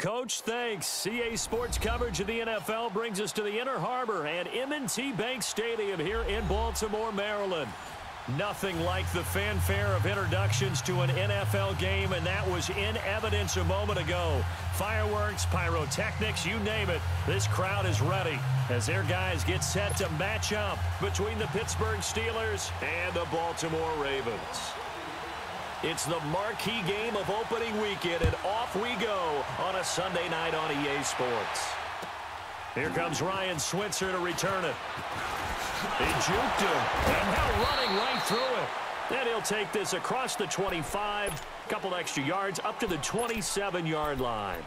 Coach. Thanks. CA Sports coverage of the NFL brings us to the Inner Harbor and M&T Bank Stadium here in Baltimore, Maryland. Nothing like the fanfare of introductions to an NFL game, and that was in evidence a moment ago. Fireworks, pyrotechnics, you name it. This crowd is ready as their guys get set to match up between the Pittsburgh Steelers and the Baltimore Ravens. It's the marquee game of opening weekend, and off we go on a Sunday night on EA Sports. Here comes Ryan Switzer to return it. He juked him, and now running right through it. Then he'll take this across the 25, a couple extra yards, up to the 27-yard line.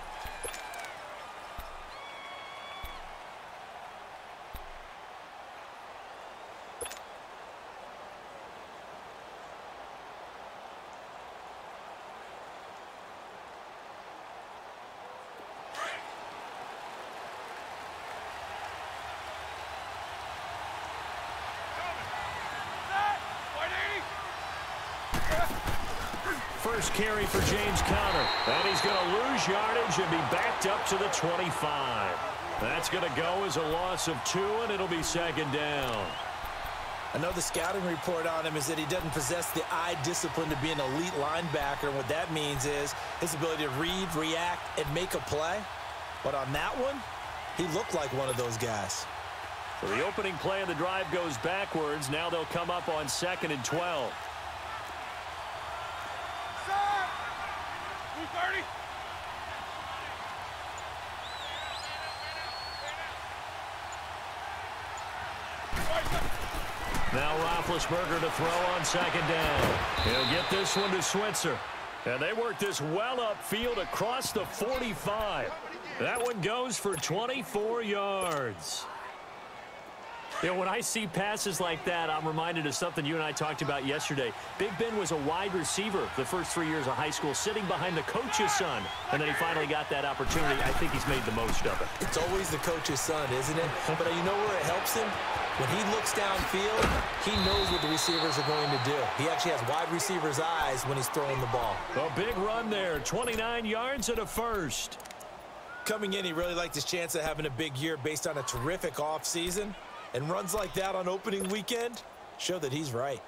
First carry for James Conner. And he's going to lose yardage and be backed up to the 25. That's going to go as a loss of 2, and it'll be second down. I know the scouting report on him is that he doesn't possess the eye discipline to be an elite linebacker. And what that means is his ability to read, react, and make a play. But on that one, he looked like one of those guys. So the opening play of the drive goes backwards. Now they'll come up on 2nd and 12. Now Roethlisberger to throw on 2nd down. He'll get this one to Switzer. And they work this well upfield across the 45. That one goes for 24 yards. You know, when I see passes like that, I'm reminded of something you and I talked about yesterday. Big Ben was a wide receiver the first 3 years of high school, sitting behind the coach's son. And then he finally got that opportunity. I think he's made the most of it. It's always the coach's son, isn't it? But you know where it helps him? When he looks downfield, he knows what the receivers are going to do. He actually has wide receivers' eyes when he's throwing the ball. A big run there, 29 yards and a first. Coming in, he really liked his chance of having a big year based on a terrific offseason. And runs like that on opening weekend show that he's right.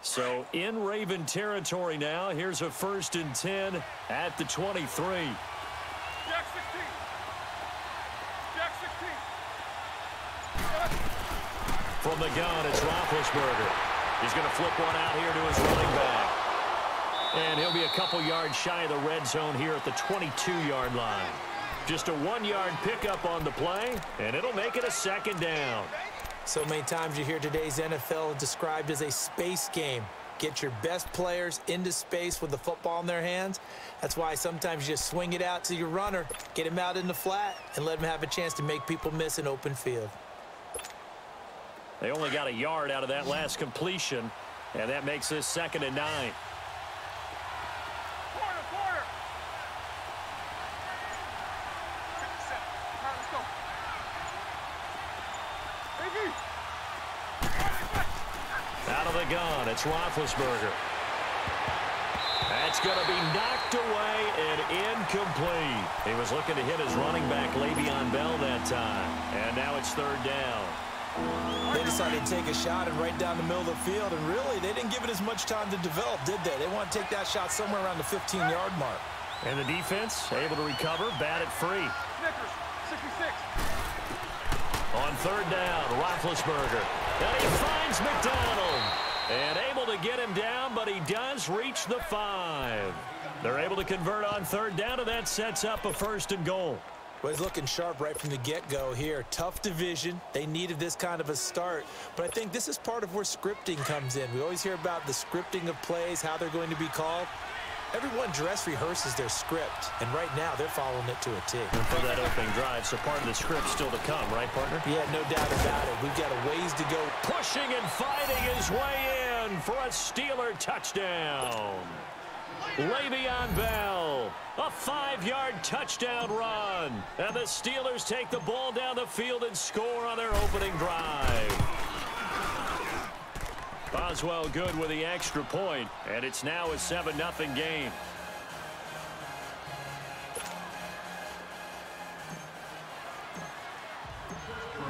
So in Raven territory now, here's a 1st and 10 at the 23. Jack 16. Jack 16. From the gun, it's Roethlisberger. He's going to flip one out here to his running back. And he'll be a couple yards shy of the red zone here at the 22-yard line. Just a 1-yard pickup on the play, and it'll make it a 2nd down. So many times you hear today's NFL described as a space game. Get your best players into space with the football in their hands. That's why sometimes you just swing it out to your runner, get him out in the flat, and let him have a chance to make people miss an open field. They only got a yard out of that last completion, and that makes this 2nd and 9. Out of the gun, it's Roethlisberger. That's going to be knocked away and incomplete. He was looking to hit his running back, Le'Veon Bell, that time. And now it's 3rd down. They decided to take a shot and right down the middle of the field, and really, they didn't give it as much time to develop, did they? They want to take that shot somewhere around the 15-yard mark. And the defense able to recover, bat it free. Snickers, 66. On 3rd down, Roethlisberger. And he finds McDonald. And able to get him down, but he does reach the 5. They're able to convert on 3rd down, and that sets up a 1st and goal. Well, he's looking sharp right from the get-go here. Tough division. They needed this kind of a start. But I think this is part of where scripting comes in. We always hear about the scripting of plays, how they're going to be called. Everyone dress rehearses their script, and right now they're following it to a T. And for that opening drive, so part of the script still to come, right, partner? Yeah, no doubt about it. We've got a ways to go. Pushing and fighting his way in for a Steeler touchdown. Le'Veon Bell, a 5-yard touchdown run. And the Steelers take the ball down the field and score on their opening drive. Boswell good with the extra point, and it's now a 7-0 game.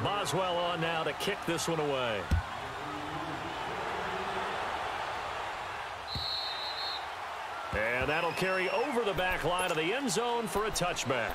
Boswell on now to kick this one away. And that'll carry over the back line of the end zone for a touchback.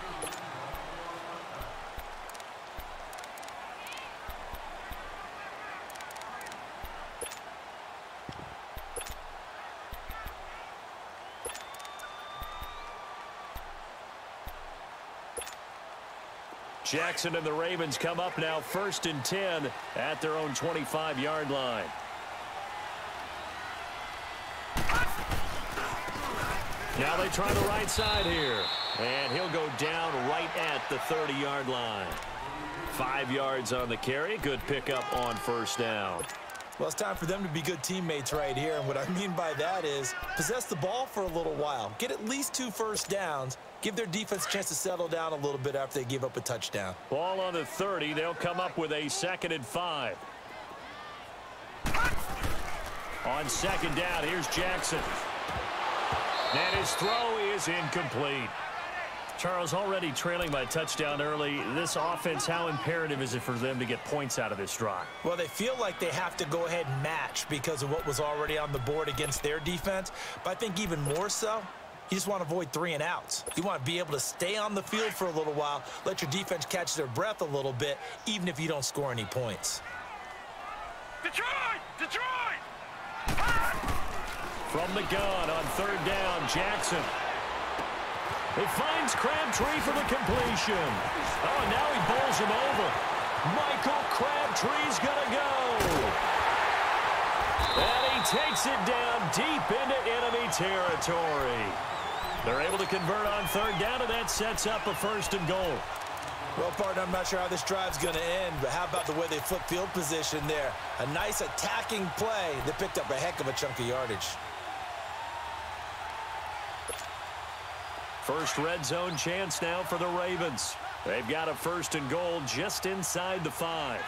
Jackson and the Ravens come up now 1st and 10 at their own 25-yard line. Now they try the right side here. And he'll go down right at the 30-yard line. 5 yards on the carry. Good pickup on 1st down. Well, it's time for them to be good teammates right here. And what I mean by that is possess the ball for a little while. Get at least 2 first downs. Give their defense a chance to settle down a little bit after they give up a touchdown. Ball on the 30. They'll come up with a 2nd and 5. On 2nd down, here's Jackson. And his throw is incomplete. Charles, already trailing by a touchdown early. This offense, how imperative is it for them to get points out of this drive? Well, they feel like they have to go ahead and match because of what was already on the board against their defense. But I think even more so, you just want to avoid 3 and outs. You want to be able to stay on the field for a little while, let your defense catch their breath a little bit, even if you don't score any points. Detroit! Detroit! From the gun on 3rd down, Jackson. It finds Crabtree for the completion. Oh, and now he bowls him over. Michael Crabtree's going to go. And he takes it down deep into enemy territory. They're able to convert on 3rd down, and that sets up a 1st and goal. Well, partner, I'm not sure how this drive's going to end, but how about the way they flip field position there? A nice attacking play that picked up a heck of a chunk of yardage. First red zone chance now for the Ravens. They've got a 1st and goal just inside the 5.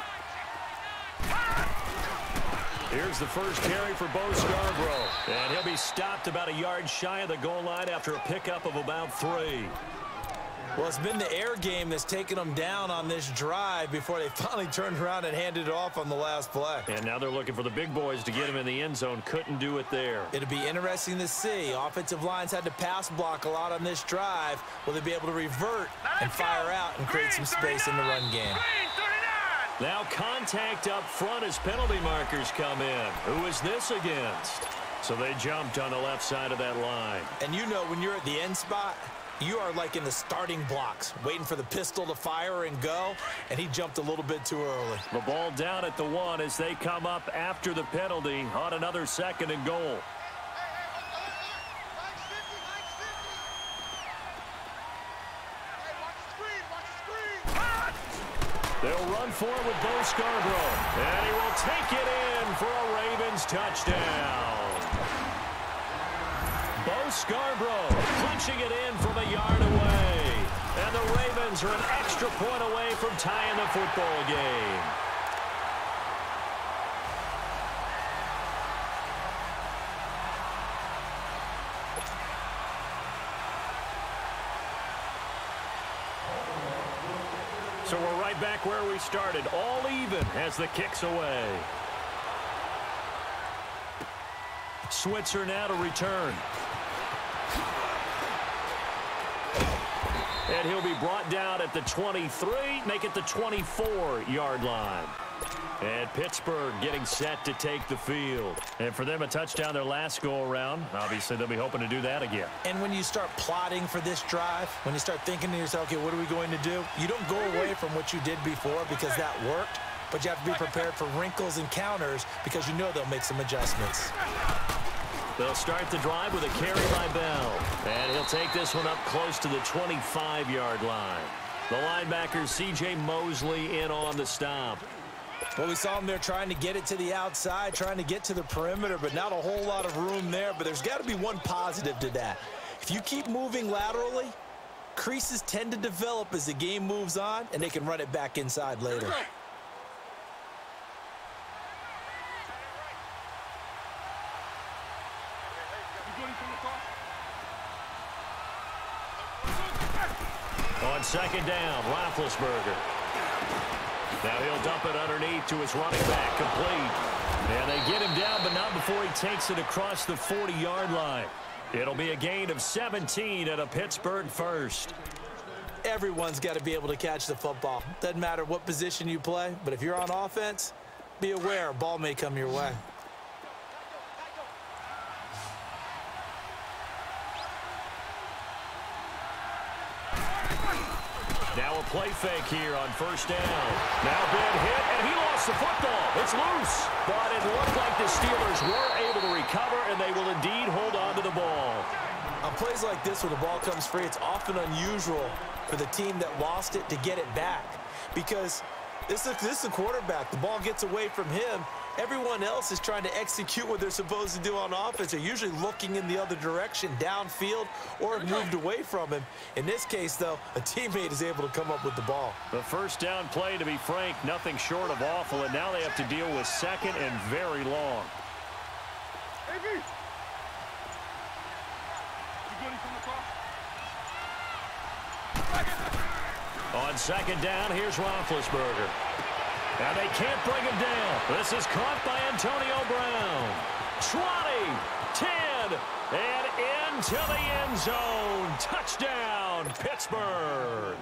Here's the first carry for Bo Scarborough. And he'll be stopped about a yard shy of the goal line after a pickup of about 3. Well, it's been the air game that's taken them down on this drive before they finally turned around and handed it off on the last play. And now they're looking for the big boys to get him in the end zone. Couldn't do it there. It'll be interesting to see. Offensive lines had to pass block a lot on this drive. Will they be able to revert and fire out and create some space in the run game? Now contact up front as penalty markers come in. Who is this against? So they jumped on the left side of that line. And you know when you're at the end spot, you are like in the starting blocks, waiting for the pistol to fire and go, and he jumped a little bit too early. The ball down at the 1 as they come up after the penalty on another 2nd and goal. They'll run forward with Bo Scarborough, and he will take it in for a Ravens touchdown. Bo Scarborough punching it in from a yard away. And the Ravens are an extra point away from tying the football game. So we're right back where we started, all even as the kick's away. Switzer now to return. And he'll be brought down at the 23, make it the 24-yard line. And Pittsburgh getting set to take the field. And for them, a touchdown their last go-around. Obviously, they'll be hoping to do that again. And when you start plotting for this drive, when you start thinking to yourself, okay, what are we going to do? You don't go away from what you did before because that worked, but you have to be prepared for wrinkles and counters because you know they'll make some adjustments. They'll start the drive with a carry by Bell. And he'll take this one up close to the 25-yard line. The linebacker, C.J. Mosley, in on the stop. Well, we saw him there trying to get it to the outside, trying to get to the perimeter, but not a whole lot of room there. But there's got to be one positive to that. If you keep moving laterally, creases tend to develop as the game moves on, and they can run it back inside later. On second down, Roethlisberger. Now he'll dump it underneath to his running back, complete. And they get him down, but not before he takes it across the 40-yard line. It'll be a gain of 17 and a Pittsburgh first. Everyone's got to be able to catch the football. Doesn't matter what position you play, but if you're on offense, be aware a ball may come your way. Now a play fake here on first down. Now big hit, and he lost the football. It's loose. But it looked like the Steelers were able to recover, and they will indeed hold on to the ball. On plays like this where the ball comes free, it's often unusual for the team that lost it to get it back. Because this is a quarterback. The ball gets away from him. Everyone else is trying to execute what they're supposed to do on offense. They're usually looking in the other direction, downfield, or have moved away from him. In this case, though, a teammate is able to come up with the ball. The first down play, to be frank, nothing short of awful, and now they have to deal with second and very long. On second down, here's Roethlisberger. And they can't bring him down. This is caught by Antonio Brown. 20, 10, and into the end zone. Touchdown, Pittsburgh.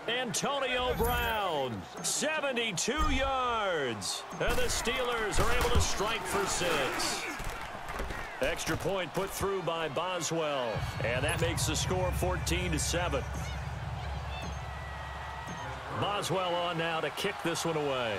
Antonio Brown, 72 yards. And the Steelers are able to strike for 6. Extra point put through by Boswell. And that makes the score 14-7. Boswell on now to kick this one away.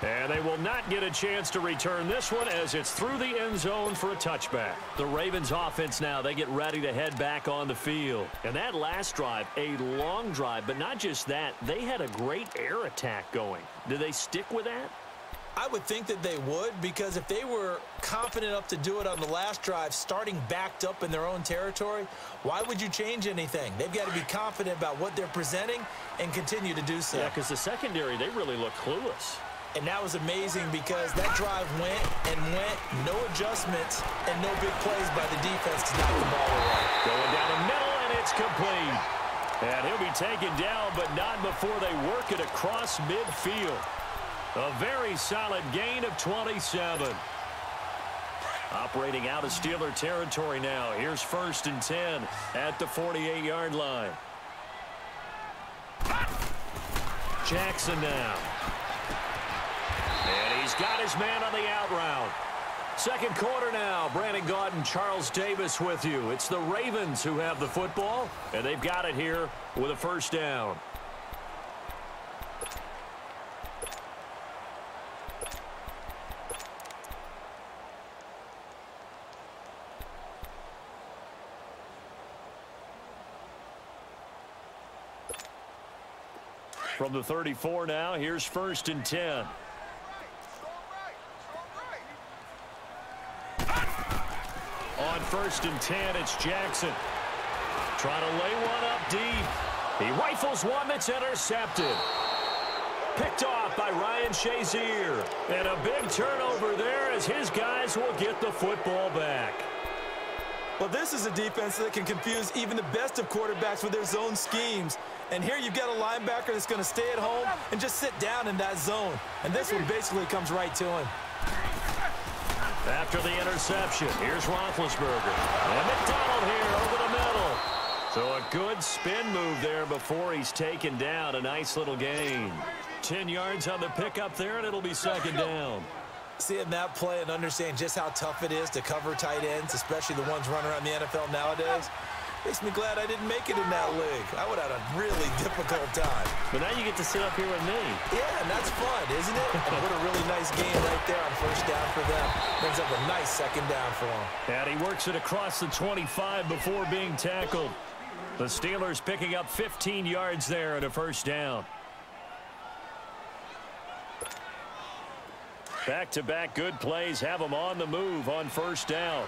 And they will not get a chance to return this one as it's through the end zone for a touchback. The Ravens offense now, they get ready to head back on the field. And that last drive, a long drive, but not just that, they had a great air attack going. Do they stick with that? I would think that they would, because if they were confident enough to do it on the last drive, starting backed up in their own territory, why would you change anything? They've got to be confident about what they're presenting and continue to do so. Yeah, because the secondary, they really look clueless. And that was amazing because that drive went and went, no adjustments, and no big plays by the defense to knock the ball away. Going down the middle, and it's complete. And he'll be taken down, but not before they work it across midfield. A very solid gain of 27. Operating out of Steeler territory now. Here's 1st and 10 at the 48-yard line. Jackson now. And he's got his man on the out route. Second quarter now. Brandon Gaudin and Charles Davis with you. It's the Ravens who have the football, and they've got it here with a first down. From the 34 now, here's 1st and 10. On 1st and 10, it's Jackson. Trying to lay one up deep. He rifles one that's intercepted. Picked off by Ryan Shazier. And a big turnover there as his guys will get the football back. Well, this is a defense that can confuse even the best of quarterbacks with their zone schemes. And here you've got a linebacker that's going to stay at home and just sit down in that zone. And this one basically comes right to him. After the interception, here's Roethlisberger. And McDonald here over the middle. So a good spin move there before he's taken down. A nice little gain. 10 yards on the pickup there, and it'll be 2nd down. Seeing that play and understand just how tough it is to cover tight ends, especially the ones running around the NFL nowadays, makes me glad I didn't make it in that league. I would have had a really difficult time. But now you get to sit up here with me. Yeah, and that's fun, isn't it? And what a really nice game right there on 1st down for them. Brings up a nice 2nd down for them. And he works it across the 25 before being tackled. The Steelers picking up 15 yards there at a 1st down. Back-to-back good plays have them on the move on 1st down.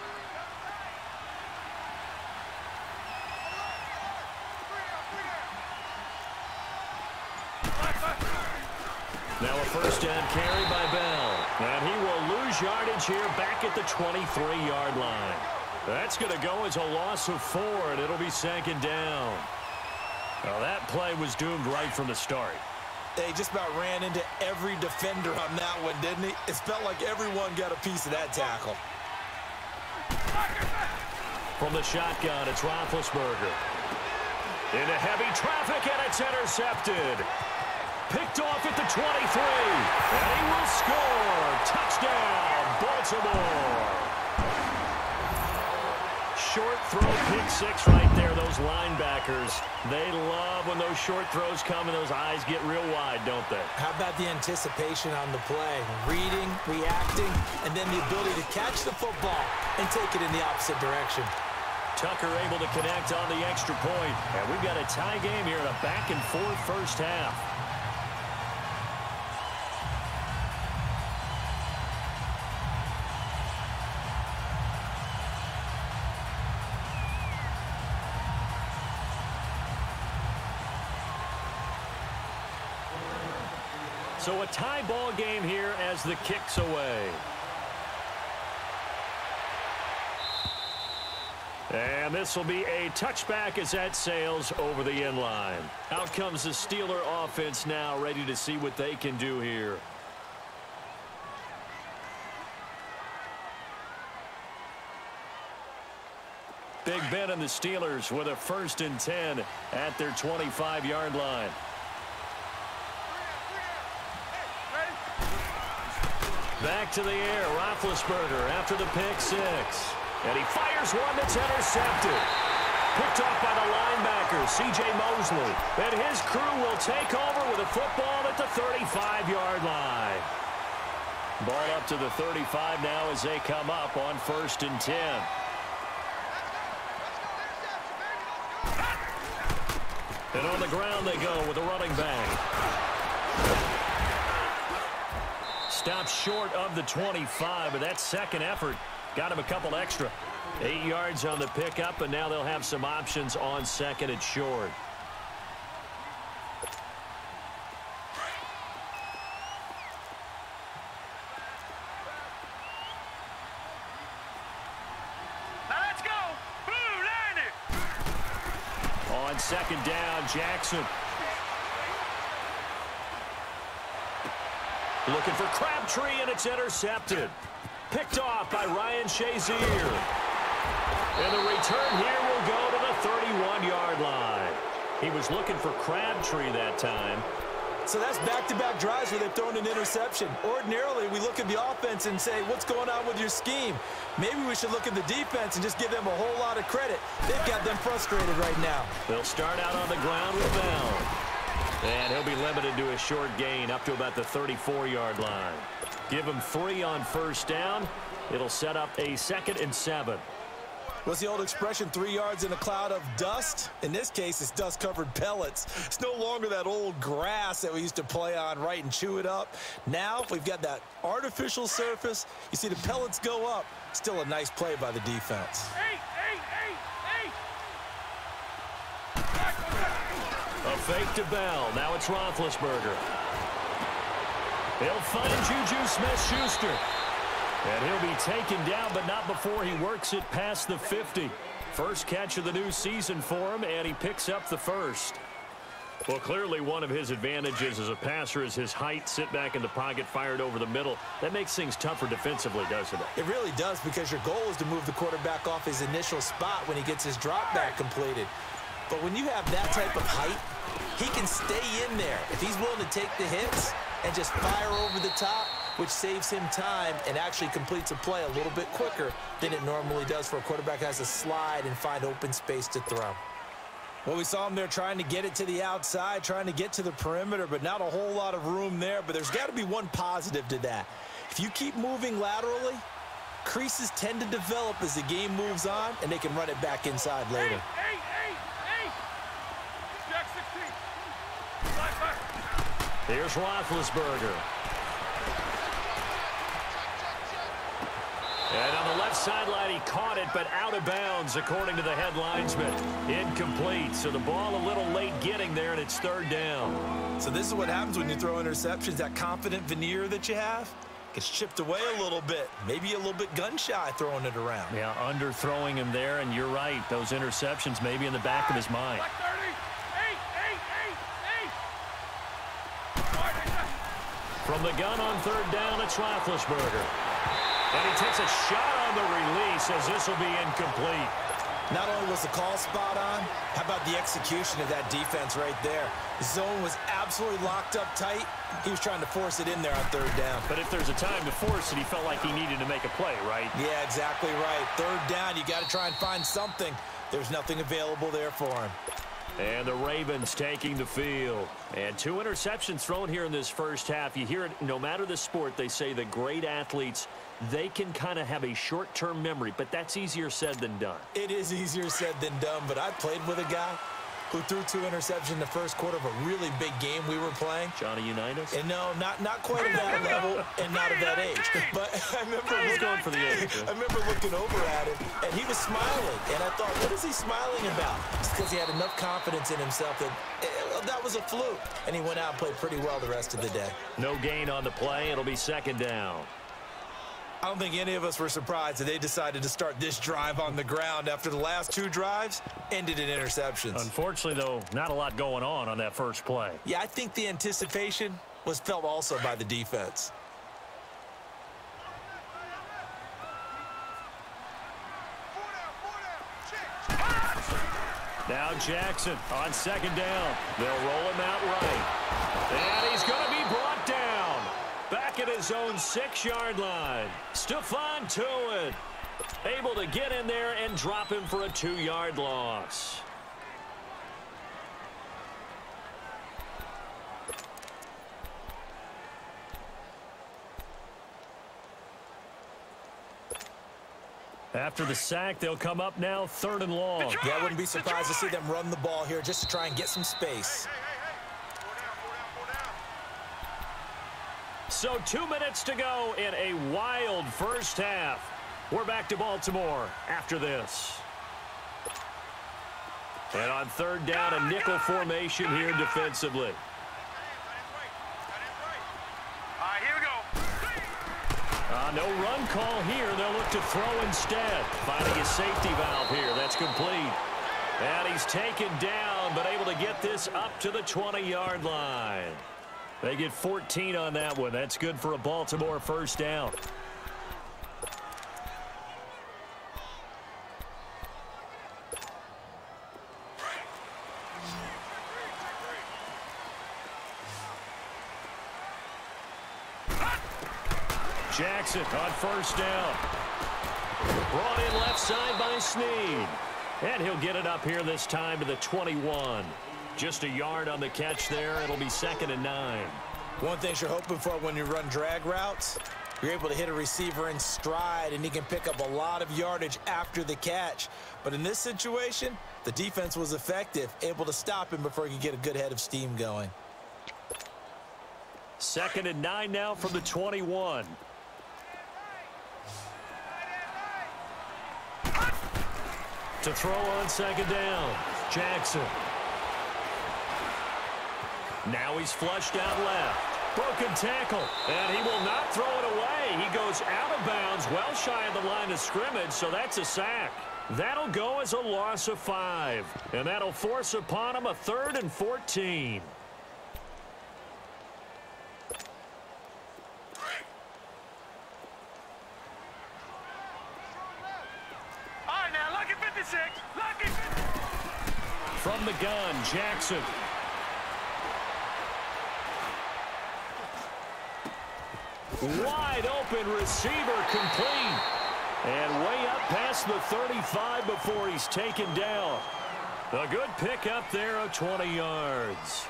Now a 1st down carry by Bell. And he will lose yardage here back at the 23-yard line. That's going to go as a loss of 4, and it'll be second down. Well, that play was doomed right from the start. They just about ran into every defender on that one, didn't he? It felt like everyone got a piece of that tackle. From the shotgun, it's Roethlisberger. Into heavy traffic, and it's intercepted. Picked off at the 23, and he will score. Touchdown, Baltimore. Short throw, pick 6 right there. Those linebackers, they love when those short throws come and those eyes get real wide, don't they? How about the anticipation on the play? Reading, reacting, and then the ability to catch the football and take it in the opposite direction. Tucker able to connect on the extra point. And we've got a tie game here in a back-and-forth first half. So a tie ball game here as the kick's away. And this will be a touchback as that sails over the end line. Out comes the Steeler offense now, ready to see what they can do here. Big Ben and the Steelers with a 1st and 10 at their 25-yard line. Back to the air, Roethlisberger after the pick 6. And he fires one that's intercepted. Picked off by the linebacker, C.J. Mosley. And his crew will take over with a football at the 35-yard line. Ball up to the 35 now as they come up on 1st and 10. And on the ground they go with a running back. Stopped short of the 25, but that second effort got him a couple extra. 8 yards on the pickup, and now they'll have some options on 2nd and short. Now let's go. Blue line it. On 2nd down, Jackson. Looking for Crabtree, and it's intercepted. Picked off by Ryan Shazier. And the return here will go to the 31-yard line. He was looking for Crabtree that time. So that's back-to-back drives where they've thrown an interception. Ordinarily, we look at the offense and say, what's going on with your scheme? Maybe we should look at the defense and just give them a whole lot of credit. They've got them frustrated right now. They'll start out on the ground with Bell. And he'll be limited to a short gain up to about the 34-yard line. Give him 3 on 1st down. It'll set up a 2nd and 7. What's the old expression, 3 yards in a cloud of dust? In this case, it's dust-covered pellets. It's no longer that old grass that we used to play on, right, and chew it up. Now we've got that artificial surface. You see the pellets go up. Still a nice play by the defense. A fake to Bell. Now it's Roethlisberger. He'll find Juju Smith-Schuster. And he'll be taken down, but not before he works it past the 50. First catch of the new season for him, and he picks up the 1st. Well, clearly one of his advantages as a passer is his height. Sit back in the pocket, fired over the middle. That makes things tougher defensively, doesn't it? It really does, because your goal is to move the quarterback off his initial spot when he gets his drop back completed. But when you have that type of height, he can stay in there if he's willing to take the hits and just fire over the top, which saves him time and actually completes a play a little bit quicker than it normally does for a quarterback who has to slide and find open space to throw. Well, we saw him there trying to get it to the outside, trying to get to the perimeter, but not a whole lot of room there. But there's got to be one positive to that. If you keep moving laterally, creases tend to develop as the game moves on, and they can run it back inside later. Here's Roethlisberger. And on the left sideline, he caught it, but out of bounds, according to the head linesman. Incomplete. So the ball a little late getting there, and it's 3rd down. So this is what happens when you throw interceptions, that confident veneer that you have. It's chipped away a little bit. Maybe a little bit gun-shy throwing it around. Yeah, underthrowing him there, and you're right. Those interceptions maybe in the back of his mind. From the gun on third down, it's Roethlisberger. And he takes a shot on the release as this will be incomplete. Not only was the call spot on, how about the execution of that defense right there? The zone was absolutely locked up tight. He was trying to force it in there on third down. But if there's a time to force it, he felt like he needed to make a play, right? Yeah, exactly right. Third down, you got to try and find something. There's nothing available there for him. And the Ravens taking the field. And 2 interceptions thrown here in this first half. You hear it, no matter the sport, they say the great athletes, they can kind of have a short-term memory, but that's easier said than done. It is easier said than done, but I played with a guy who threw 2 interceptions in the first quarter of a really big game we were playing. Johnny Unitas? And no, not quite at that level and not at that age. But I remember He's going for the age. I remember looking over at him, and he was smiling. And I thought, what is he smiling about? It's because he had enough confidence in himself that that was a fluke. And he went out and played pretty well the rest of the day. No gain on the play. It'll be second down. I don't think any of us were surprised that they decided to start this drive on the ground after the last 2 drives ended in interceptions. Unfortunately, though, not a lot going on that first play. Yeah, I think the anticipation was felt also by the defense. Now Jackson on second down. They'll roll him out right. And he's going to be brought down. Back at his own 6-yard line. Stephon Tuitt able to get in there and drop him for a 2-yard loss. After the sack, they'll come up now 3rd and long. Yeah, I wouldn't be surprised to see them run the ball here just to try and get some space. So 2 minutes to go in a wild first half. We're back to Baltimore after this. And on 3rd down, a nickel formation here defensively. No run call here. They'll look to throw instead. Finding a safety valve here. That's complete. And he's taken down, but able to get this up to the 20-yard line. They get 14 on that one. That's good for a Baltimore first down. Jackson on first down. Brought in left side by Snead. And he'll get it up here this time to the 21. Just a yard on the catch there. It'll be 2nd and 9. One thing you're hoping for when you run drag routes, you're able to hit a receiver in stride, and he can pick up a lot of yardage after the catch. But in this situation, the defense was effective, able to stop him before he could get a good head of steam going. 2nd and 9 now from the 21. To throw on 2nd down, Jackson. Now he's flushed out left. Broken tackle, and he will not throw it away. He goes out of bounds, well shy of the line of scrimmage, so that's a sack. That'll go as a loss of 5, and that'll force upon him a 3rd and 14. From the gun, Jackson. Wide open receiver complete. And way up past the 35 before he's taken down. A good pickup there of 20 yards.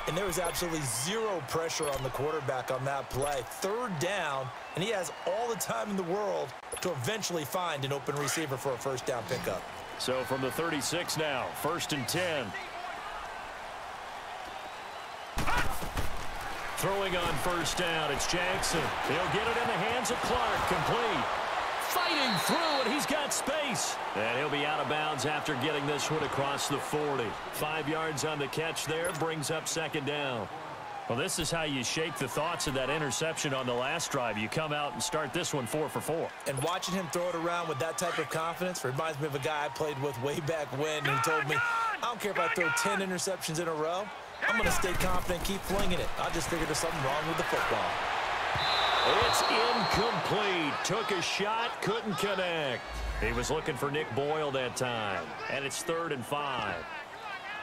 And there was absolutely zero pressure on the quarterback on that play. 3rd down, and he has all the time in the world to eventually find an open receiver for a first down pickup. So from the 36 now, 1st and 10. Throwing on first down, it's Jackson. He'll get it in the hands of Clark, complete. Fighting through, and he's got space. And he'll be out of bounds after getting this one across the 40. 5 yards on the catch there, brings up 2nd down. Well, this is how you shake the thoughts of that interception on the last drive. You come out and start this one 4 for 4. And watching him throw it around with that type of confidence reminds me of a guy I played with way back when who told me, I don't care if I throw 10 interceptions in a row. I'm going to stay confident, keep flinging it. I just figured there's something wrong with the football. It's incomplete. Took a shot, couldn't connect. He was looking for Nick Boyle that time. And it's 3rd and 5.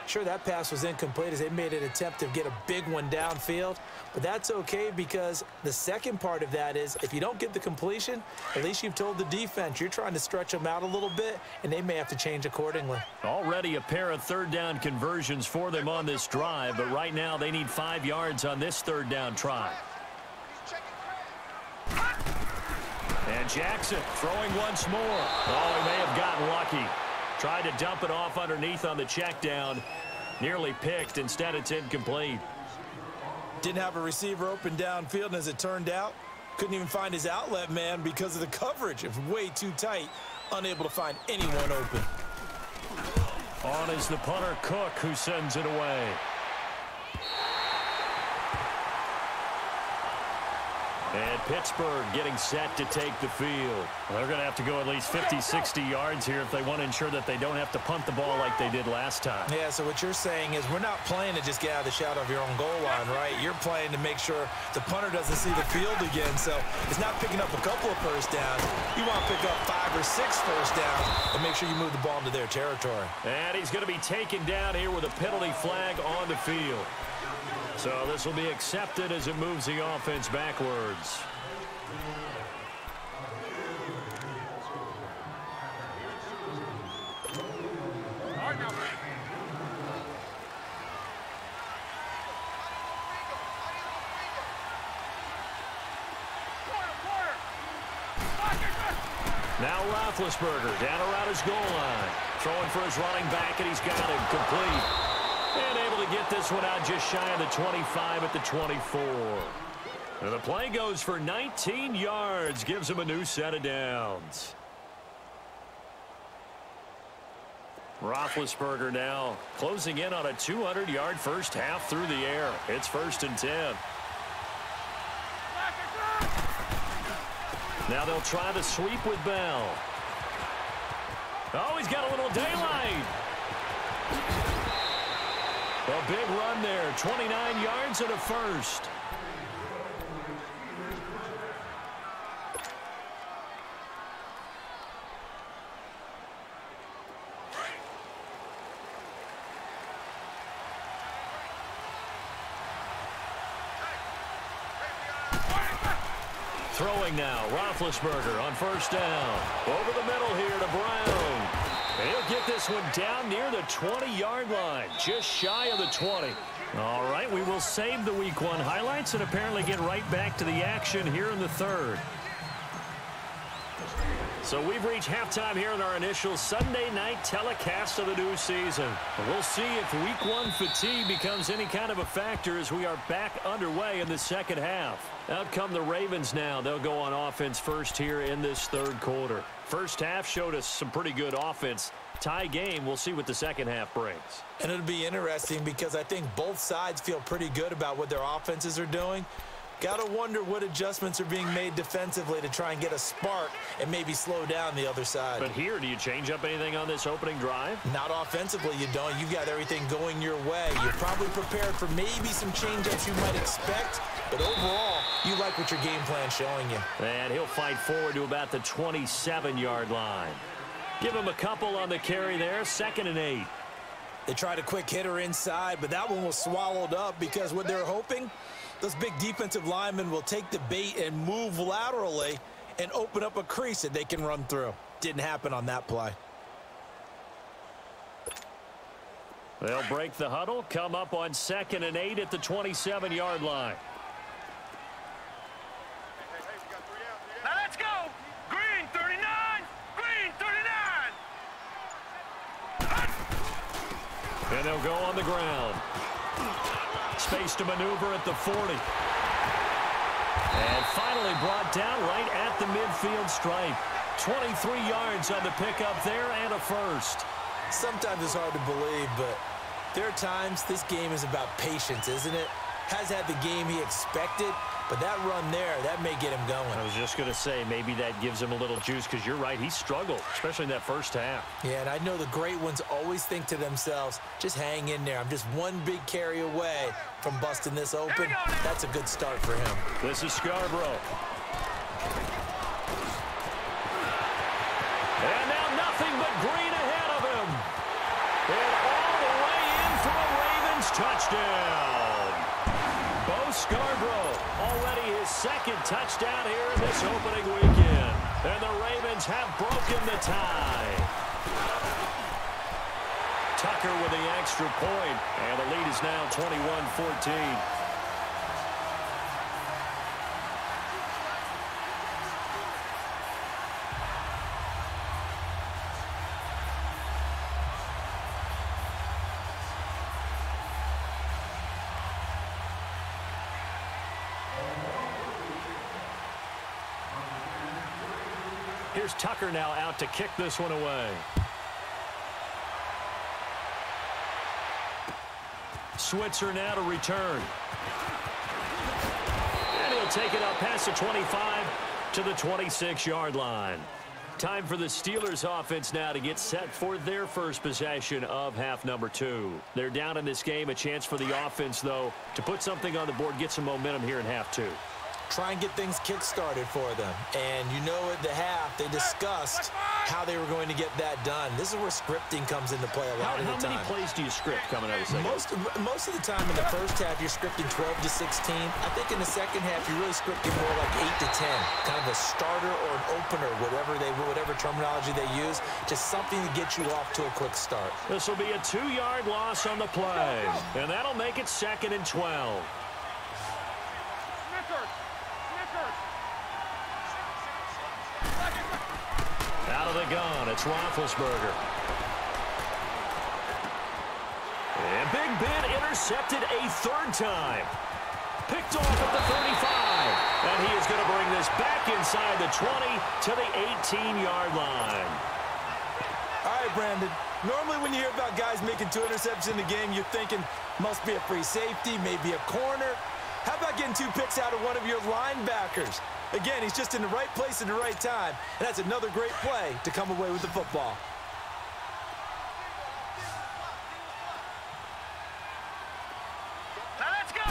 Sure, that pass was incomplete as they made an attempt to get a big one downfield, but that's okay because the second part of that is if you don't get the completion, at least you've told the defense you're trying to stretch them out a little bit, and they may have to change accordingly. Already a pair of 3rd down conversions for them on this drive, but right now they need 5 yards on this 3rd down try. And Jackson throwing once more. Oh, he may have gotten lucky. Tried to dump it off underneath on the check down. Nearly picked. Instead, it's incomplete. Didn't have a receiver open downfield, and as it turned out, couldn't even find his outlet man because of the coverage. It was way too tight. Unable to find anyone open. On is the punter, Cook, who sends it away. And Pittsburgh getting set to take the field. Well, they're going to have to go at least 50, 60 yards here if they want to ensure that they don't have to punt the ball like they did last time. Yeah, so what you're saying is we're not playing to just get out of the shadow of your own goal line, right? You're playing to make sure the punter doesn't see the field again. So it's not picking up a couple of first downs. You want to pick up 5 or 6 first downs and make sure you move the ball into their territory. And he's going to be taken down here with a penalty flag on the field. So this will be accepted as it moves the offense backwards. Now Roethlisberger down around his goal line. Throwing for his running back, and he's got it complete. And able to get this one out just shy of the 25 at the 24. And the play goes for 19 yards. Gives him a new set of downs. Roethlisberger now closing in on a 200-yard first half through the air. It's 1st and 10. Now they'll try the sweep with Bell. Oh, he's got a little daylight. A big run there, 29 yards and a first. Throwing now, Roethlisberger on first down. Over the middle here to Brown. And he'll get this one down near the 20-yard line, just shy of the 20. All right, we will save the Week 1 highlights and apparently get right back to the action here in the 3rd. So we've reached halftime here in our initial Sunday night telecast of the new season. We'll see if Week 1 fatigue becomes any kind of a factor as we are back underway in the second half. Out come the Ravens now. They'll go on offense first here in this 3rd quarter. First half showed us some pretty good offense. Tie game, we'll see what the second half brings. And it'll be interesting because I think both sides feel pretty good about what their offenses are doing. Got to wonder what adjustments are being made defensively to try and get a spark and maybe slow down the other side. But here, do you change up anything on this opening drive? Not offensively, you don't. You've got everything going your way. You're probably prepared for maybe some change-ups you might expect, but overall, you like what your game plan's showing you. And he'll fight forward to about the 27-yard line. Give him a couple on the carry there, 2nd and 8. They tried a quick hitter inside, but that one was swallowed up because what they're hoping, those big defensive linemen will take the bait and move laterally and open up a crease that they can run through. Didn't happen on that play. They'll break the huddle, come up on 2nd and 8 at the 27-yard line. Now let's go. Green 39. Green 39. And they'll go on the ground. Space to maneuver at the 40. And finally brought down right at the midfield stripe. 23 yards on the pickup there and a first. Sometimes it's hard to believe, but there are times this game is about patience, isn't it? has had the game he expected, but that run there, that may get him going. I was just going to say, maybe that gives him a little juice, because you're right, he struggled, especially in that first half. Yeah, and I know the great ones always think to themselves, just hang in there. I'm just one big carry away from busting this open. That's a good start for him. This is Scarborough. And now nothing but green ahead of him. And all the way in for a Ravens touchdown. Bo Scarborough, already his second touchdown here in this opening weekend. And the Ravens have broken the tie. Tucker with the extra point, and the lead is now 21-14. Here's Tucker now out to kick this one away. Switzer now to return. And he'll take it up past the 25 to the 26-yard line. Time for the Steelers offense now to get set for their first possession of half number 2. They're down in this game. A chance for the offense, though, to put something on the board, get some momentum here in half 2. Try and get things kick-started for them. And you know at the half, they discussed how they were going to get that done. This is where scripting comes into play a lot of the time. How many plays do you script coming out of the second? Most of the time in the first half, you're scripting 12 to 16. I think in the second half, you're really scripting more like 8 to 10. Kind of a starter or an opener, whatever terminology they use. Just something to get you off to a quick start. This will be a 2-yard loss on the play. And that'll make it 2nd and 12. Out of the gun, it's Roethlisberger. And Big Ben intercepted a 3rd time. Picked off at the 35. And he is going to bring this back inside the 20 to the 18-yard line. All right, Brandon. Normally when you hear about guys making 2 interceptions in the game, you're thinking must be a free safety, maybe a corner. How about getting 2 picks out of one of your linebackers? Again, he's just in the right place at the right time, and that's another great play to come away with the football. Now let's go.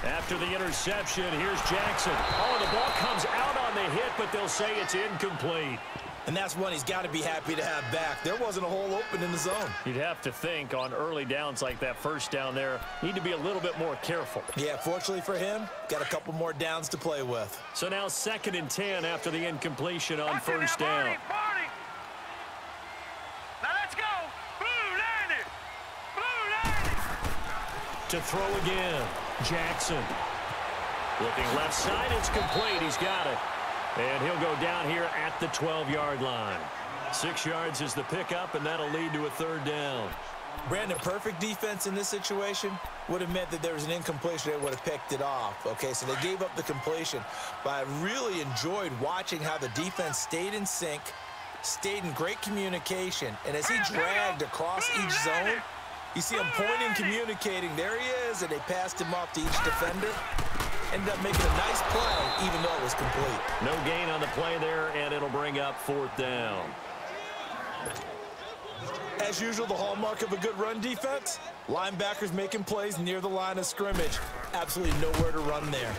After the interception, here's Jackson. Oh, the ball comes out on the hit, but they'll say it's incomplete. And that's one he's got to be happy to have back. There wasn't a hole open in the zone. You'd have to think on early downs like that first down there, need to be a little bit more careful. Yeah, fortunately for him, got a couple more downs to play with. So now 2nd and 10 after the incompletion on first down. Party. Now let's go. Blue landed. Blue landed. To throw again, Jackson. Looking left side, it's complete. He's got it. And he'll go down here at the 12-yard line. 6 yards is the pickup, and that'll lead to a 3rd down. Brandon, perfect defense in this situation would have meant that there was an incompletion. They would have picked it off. Okay, so they gave up the completion. But I really enjoyed watching how the defense stayed in sync, stayed in great communication. And as he dragged across each zone, you see him pointing, communicating. There he is, and they passed him off to each defender. Ended up making a nice play, even though it was complete. No gain on the play there, and it'll bring up 4th down. As usual, the hallmark of a good run defense, linebackers making plays near the line of scrimmage. Absolutely nowhere to run there.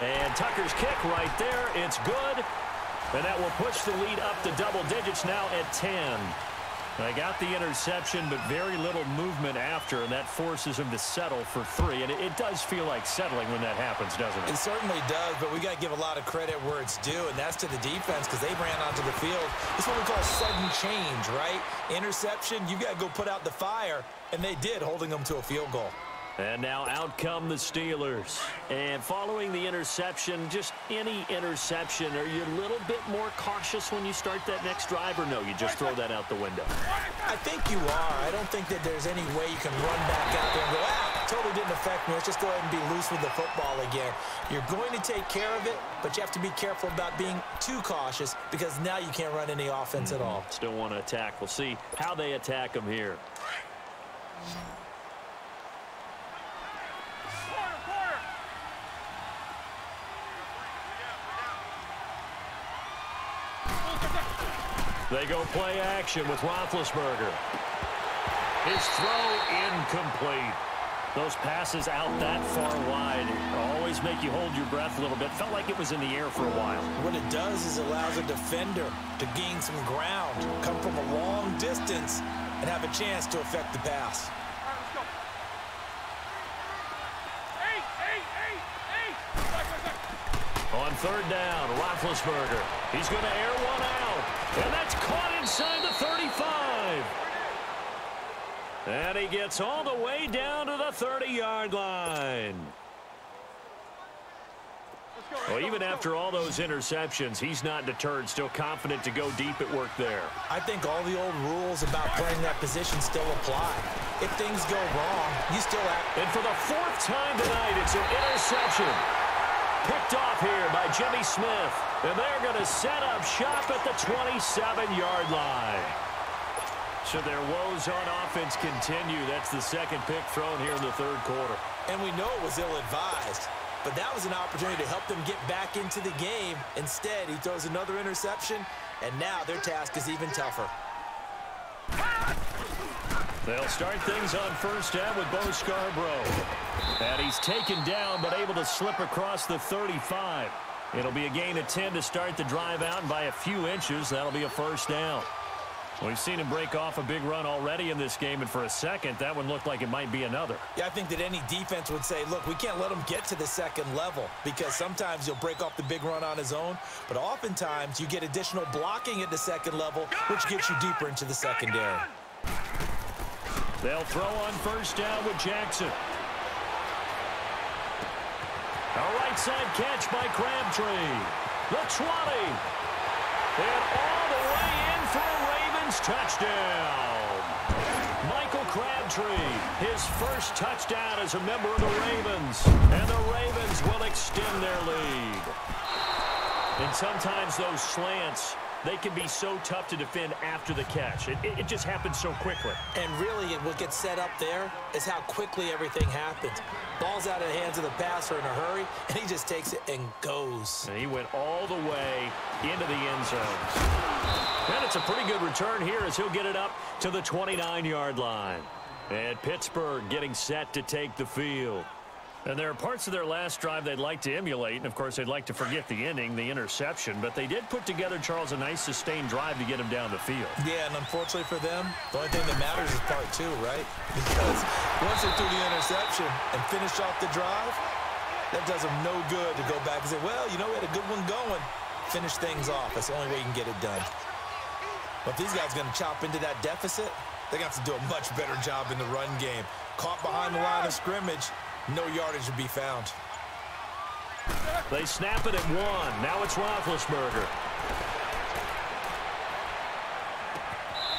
And Tucker's kick right there. It's good. And that will push the lead up to double digits now at 10. They got the interception, but very little movement after, and that forces him to settle for 3. And it does feel like settling when that happens, doesn't it? It certainly does, but we got to give a lot of credit where it's due, and that's to the defense because they ran onto the field. It's what we call sudden change, right? Interception, you got to go put out the fire, and they did, holding them to a field goal. And now out come the Steelers. And following the interception, just any interception, are you a little bit more cautious when you start that next drive, or no, you just throw that out the window? I think you are. I don't think that there's any way you can run back out there and go, totally didn't affect me. Let's just go ahead and be loose with the football again. You're going to take care of it, but you have to be careful about being too cautious because now you can't run any offense at all. Still want to attack. We'll see how they attack them here. They go play action with Roethlisberger. His throw incomplete. Those passes out that far wide always make you hold your breath a little bit. Felt like it was in the air for a while. What it does is allows a defender to gain some ground, come from a long distance, and have a chance to affect the pass. On third down, Roethlisberger. He's going to air one out. And that's caught inside the 35. And he gets all the way down to the 30-yard line. Well, even after all those interceptions, he's not deterred, still confident to go deep at work there. I think all the old rules about playing that position still apply. If things go wrong, you still have... And for the fourth time tonight, it's an interception. Picked off here by Jimmy Smith. And they're going to set up shop at the 27-yard line. Should their woes on offense continue, that's the second pick thrown here in the third quarter. And we know it was ill-advised, but that was an opportunity to help them get back into the game. Instead, he throws another interception, and now their task is even tougher. They'll start things on first down with Bo Scarborough. And he's taken down, but able to slip across the 35. It'll be a gain of 10 to start the drive out, and by a few inches, that'll be a first down. We've seen him break off a big run already in this game, and for a second, that one looked like it might be another. Yeah, I think that any defense would say, look, we can't let him get to the second level, because sometimes he'll break off the big run on his own, but oftentimes you get additional blocking at the second level, which gets you deeper into the secondary. They'll throw on first down with Jackson. A right side catch by Crabtree. The 20. And all the way in for a Ravens touchdown. Michael Crabtree, his first touchdown as a member of the Ravens. And the Ravens will extend their lead. And sometimes those slants, they can be so tough to defend after the catch. It just happens so quickly. And really, what gets set up there is how quickly everything happens. Ball's out of the hands of the passer in a hurry, and he just takes it and goes. And he went all the way into the end zone. And it's a pretty good return here as he'll get it up to the 29-yard line. And Pittsburgh getting set to take the field. And there are parts of their last drive they'd like to emulate, and of course they'd like to forget the ending, the interception, but they did put together, Charles, a nice sustained drive to get him down the field. Yeah, and unfortunately for them, the only thing that matters is part two, right? Because once they threw the interception and finished off the drive, that does them no good to go back and say, well, you know, we had a good one going. Finish things off. That's the only way you can get it done. But if these guys are going to chop into that deficit, they're going to have to do a much better job in the run game. Caught behind the line of scrimmage, no yardage to be found. They snap it at one. Now it's Roethlisberger.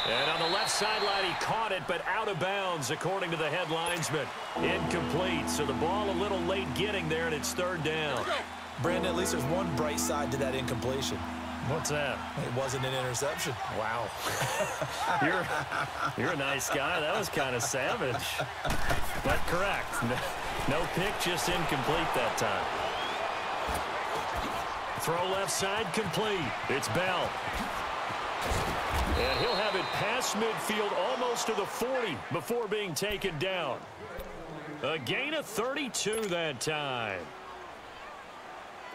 And on the left sideline, he caught it, but out of bounds, according to the head linesman. Incomplete. So the ball a little late getting there, and it's third down. Brandon, at least there's one bright side to that incompletion. What's that? It wasn't an interception. Wow. You're a nice guy. That was kind of savage. But correct. No pick, just incomplete that time. Throw left side complete. It's Bell. And he'll have it past midfield almost to the 40 before being taken down. A gain of 32 that time.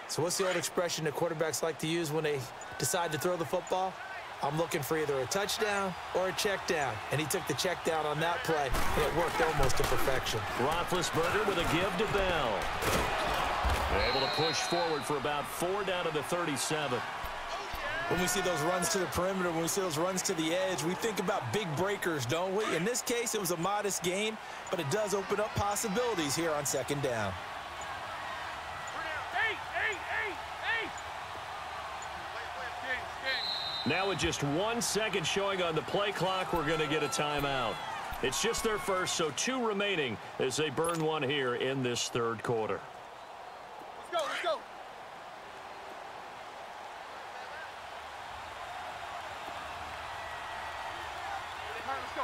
So what's the old expression that quarterbacks like to use when they decide to throw the football? I'm looking for either a touchdown or a check down. And he took the check down on that play, and it worked almost to perfection. Roethlisberger with a give to Bell. Able to push forward for about 4 down to the 37. When we see those runs to the perimeter, when we see those runs to the edge, we think about big breakers, don't we? In this case, it was a modest gain, but it does open up possibilities here on second down. Now with just 1 second showing on the play clock, we're going to get a timeout. It's just their first, so 2 remaining as they burn one here in this third quarter. Let's go, let's go. All right, let's go.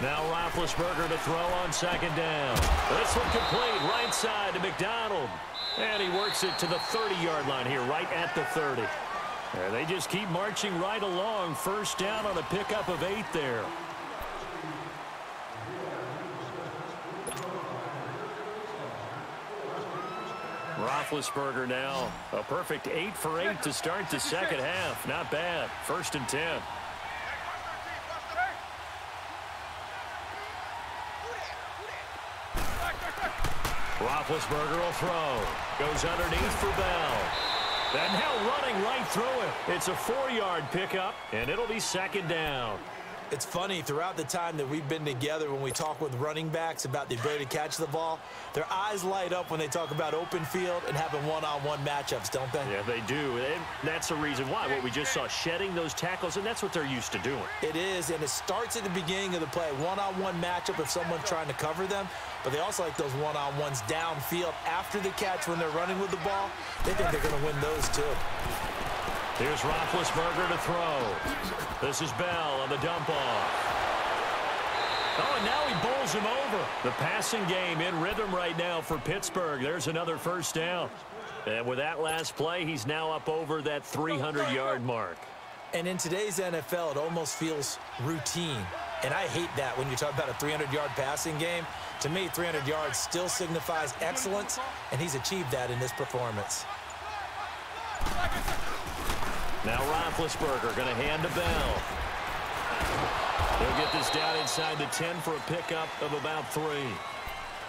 Now Roethlisberger to throw on second down. This one complete right side to McDonald. And he works it to the 30-yard line here, right at the 30. And they just keep marching right along. First down on a pickup of 8 there. Roethlisberger now a perfect 8 for 8 to start the second half. Not bad. First and 10. Roethlisberger will throw. Goes underneath for Bell. And now running right through it. It's a 4-yard pickup, and it'll be second down. It's funny, throughout the time that we've been together, when we talk with running backs about the ability to catch the ball, their eyes light up when they talk about open field and having one-on-one matchups, don't they? Yeah, they do. And that's the reason why. What we just saw, shedding those tackles, and that's what they're used to doing. It is, and it starts at the beginning of the play. One-on-one matchup if someone's trying to cover them, but they also like those one-on-ones downfield after the catch when they're running with the ball. They think they're going to win those too. Here's Roethlisberger to throw. This is Bell on the dump off. Oh, and now he bowls him over. The passing game in rhythm right now for Pittsburgh. There's another first down. And with that last play, he's now up over that 300-yard mark. And in today's NFL, it almost feels routine. And I hate that when you talk about a 300-yard passing game. To me, 300 yards still signifies excellence, and he's achieved that in this performance. Now Roethlisberger going to hand to Bell. He'll get this down inside the 10 for a pickup of about 3.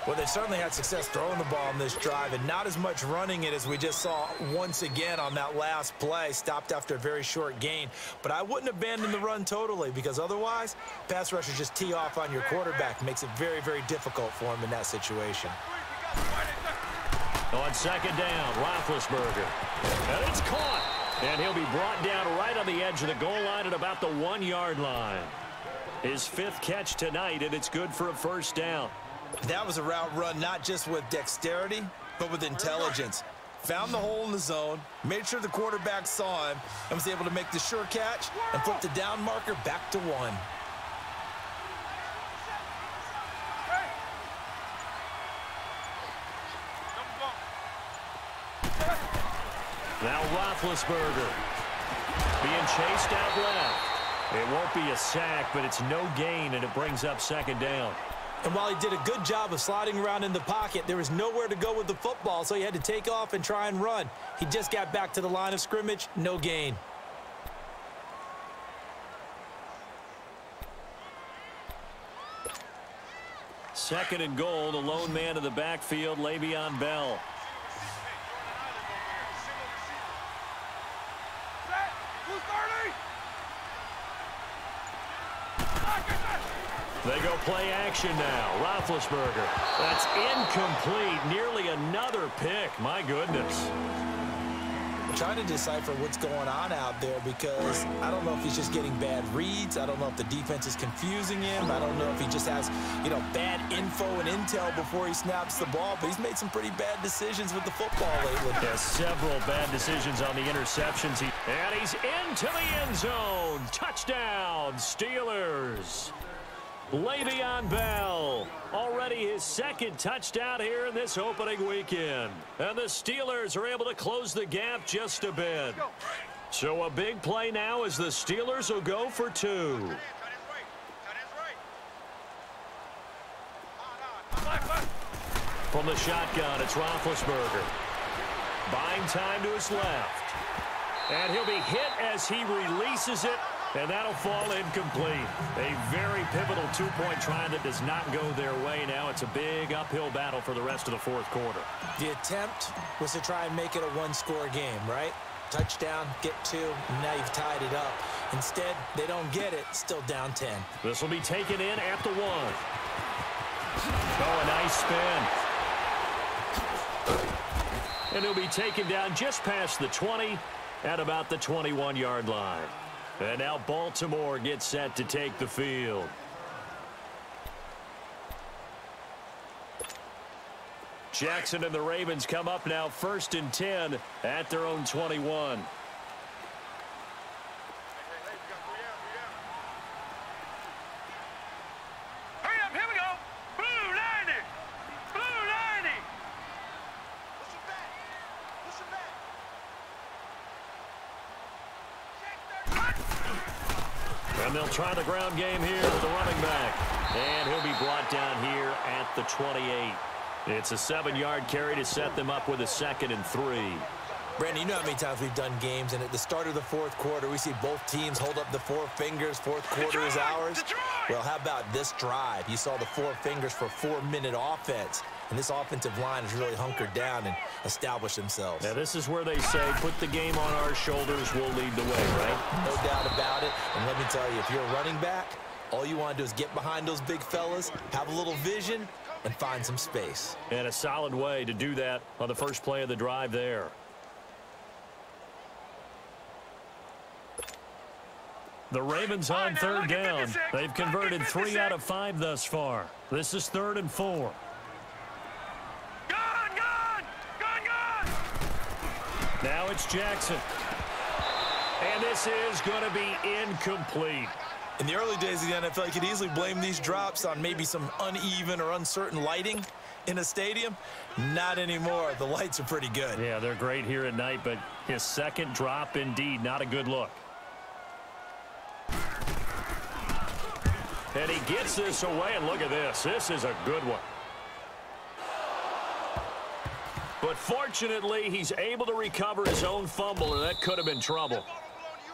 Well, they've certainly had success throwing the ball on this drive, and not as much running it as we just saw once again on that last play. Stopped after a very short gain. But I wouldn't abandon the run totally, because otherwise, pass rushers just tee off on your quarterback. Makes it very, very difficult for him in that situation. On second down, Roethlisberger. And it's caught. And he'll be brought down right on the edge of the goal line at about the 1-yard line. His 5th catch tonight, and it's good for a first down. That was a route run not just with dexterity, but with intelligence. Found the hole in the zone, made sure the quarterback saw him, and was able to make the sure catch and flip the down marker back to 1. Now Roethlisberger being chased out left. It won't be a sack, but it's no gain, and it brings up second down. And while he did a good job of sliding around in the pocket, there was nowhere to go with the football, so he had to take off and try and run. He just got back to the line of scrimmage, no gain. Second and goal, the lone man in the backfield, Le'Veon Bell. They go play action now. Roethlisberger. That's incomplete. Nearly another pick. My goodness. I'm trying to decipher what's going on out there, because I don't know if he's just getting bad reads. I don't know if the defense is confusing him. I don't know if he just has, bad info and intel before he snaps the ball. But he's made some pretty bad decisions with the football lately. Yeah, several bad decisions on the interceptions. And he's into the end zone. Touchdown, Steelers. Le'Veon Bell, already his 2nd touchdown here in this opening weekend. And the Steelers are able to close the gap just a bit. So a big play now as the Steelers will go for 2. From the shotgun, it's Roethlisberger. Buying time to his left. And he'll be hit as he releases it. And that'll fall incomplete. A very pivotal 2-point try that does not go their way. Now it's a big uphill battle for the rest of the 4th quarter. The attempt was to try and make it a 1-score game, right? Touchdown, get 2, and now you've tied it up. Instead, they don't get it, still down 10. This will be taken in at the 1. Oh, a nice spin. And he'll be taken down just past the 20 at about the 21-yard line. And now Baltimore gets set to take the field. Jackson and the Ravens come up now 1st and 10 at their own 21. And they'll try the ground game here with the running back. And he'll be brought down here at the 28. It's a 7-yard carry to set them up with a 2nd and 3. Brandon, you know how many times we've done games, and at the start of the fourth quarter, we see both teams hold up the 4 fingers. Fourth quarter is ours. Well, how about this drive? You saw the 4 fingers for 4-minute offense, and this offensive line has really hunkered down and established themselves. Now, this is where they say, put the game on our shoulders, we'll lead the way, right? No doubt about it. And let me tell you, if you're a running back, all you want to do is get behind those big fellas, have a little vision, and find some space. And a solid way to do that on the first play of the drive there. The Ravens on 3rd down. They've converted 3 out of 5 thus far. This is 3rd and 4. Now it's Jackson. And this is going to be incomplete. In the early days of the NFL, you could easily blame these drops on maybe some uneven or uncertain lighting in a stadium. Not anymore. The lights are pretty good. Yeah, they're great here at night, but his second drop, indeed, not a good look. And he gets this away, and look at this. This is a good one. But fortunately, he's able to recover his own fumble, and that could have been trouble.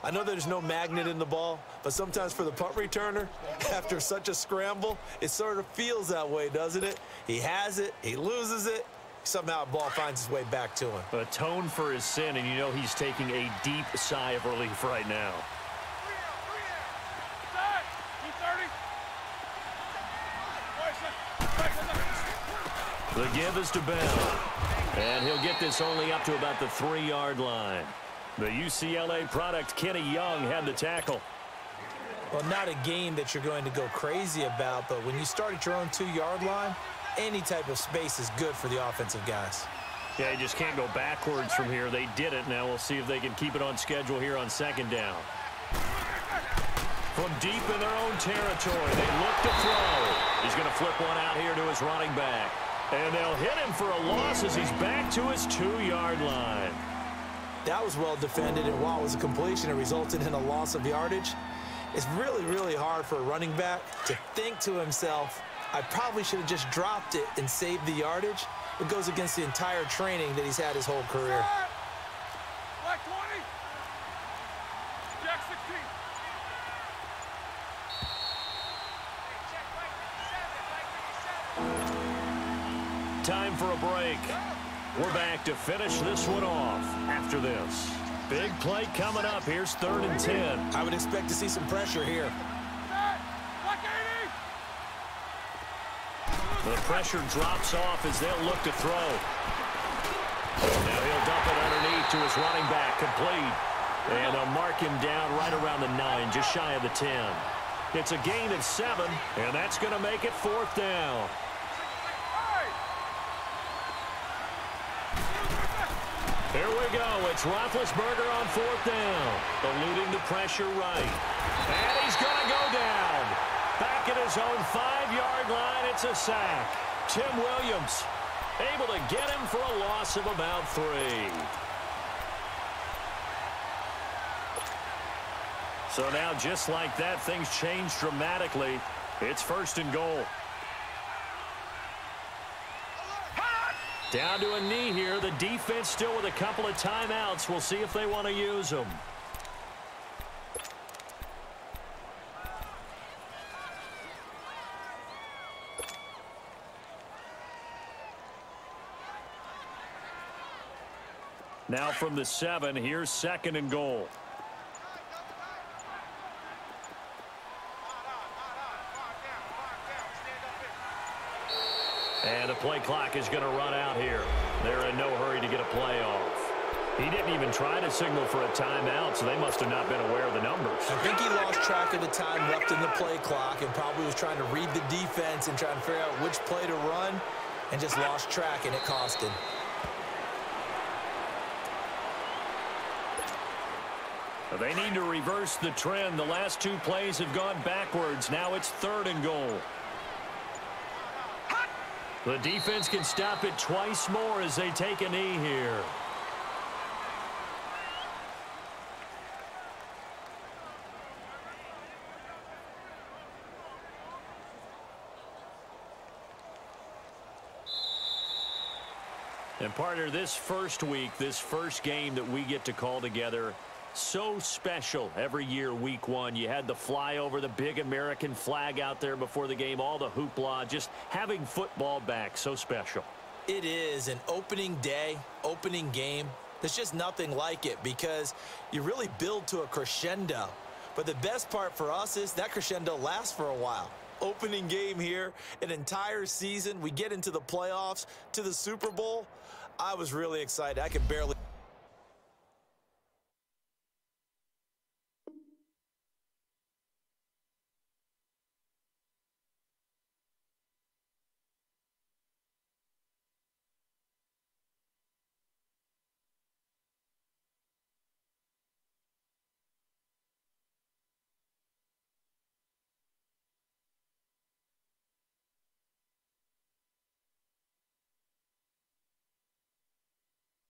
I know there's no magnet in the ball, but sometimes for the punt returner, after such a scramble, it sort of feels that way, doesn't it? He has it, he loses it, somehow the ball finds its way back to him. Atone for his sin, and you know he's taking a deep sigh of relief right now. The give is to Bell. And he'll get this only up to about the 3-yard line. The UCLA product, Kenny Young, had the tackle. Well, not a game that you're going to go crazy about, but when you start at your own 2-yard line, any type of space is good for the offensive guys. Yeah, you just can't go backwards from here. They did it. Now we'll see if they can keep it on schedule here on 2nd down. From deep in their own territory, they look to throw. He's going to flip one out here to his running back. And they'll hit him for a loss as he's back to his 2-yard line. That was well defended, and while it was a completion, it resulted in a loss of yardage. It's really, really hard for a running back to think to himself, I probably should have just dropped it and saved the yardage. It goes against the entire training that he's had his whole career. Black 20. Jack 16. Time for a break. We're back to finish this one off after this. Big play coming up. Here's 3rd and 10. I would expect to see some pressure here. Black 80. The pressure drops off as they'll look to throw. Now he'll dump it underneath to his running back, complete. And they'll mark him down right around the 9, just shy of the 10. It's a gain of 7, and that's going to make it 4th down. Here we go. It's Roethlisberger on 4th down. Eluding the pressure right. And he's going to go down. Back at his own 5-yard line. It's a sack. Tim Williams able to get him for a loss of about 3. So now, just like that, things change dramatically. It's 1st and goal. Down to a knee here. The defense still with a couple of timeouts. We'll see if they want to use them. Now from the 7, here's 2nd and goal. And the play clock is going to run out here. They're in no hurry to get a play off. He didn't even try to signal for a timeout, so they must have not been aware of the numbers. I think he lost track of the time left in the play clock and probably was trying to read the defense and trying to figure out which play to run and just lost track, and it cost him. They need to reverse the trend. The last 2 plays have gone backwards. Now it's 3rd and goal. The defense can stop it twice more as they take a knee here. And partner, this first week, this first game that we get to call together, so special every year, week one. You had the flyover, the big American flag out there before the game, all the hoopla, just having football back, so special. It is an opening day, opening game. There's just nothing like it because you really build to a crescendo. But the best part for us is that crescendo lasts for a while. Opening game here, an entire season. We get into the playoffs, to the Super Bowl. I was really excited. I could barely...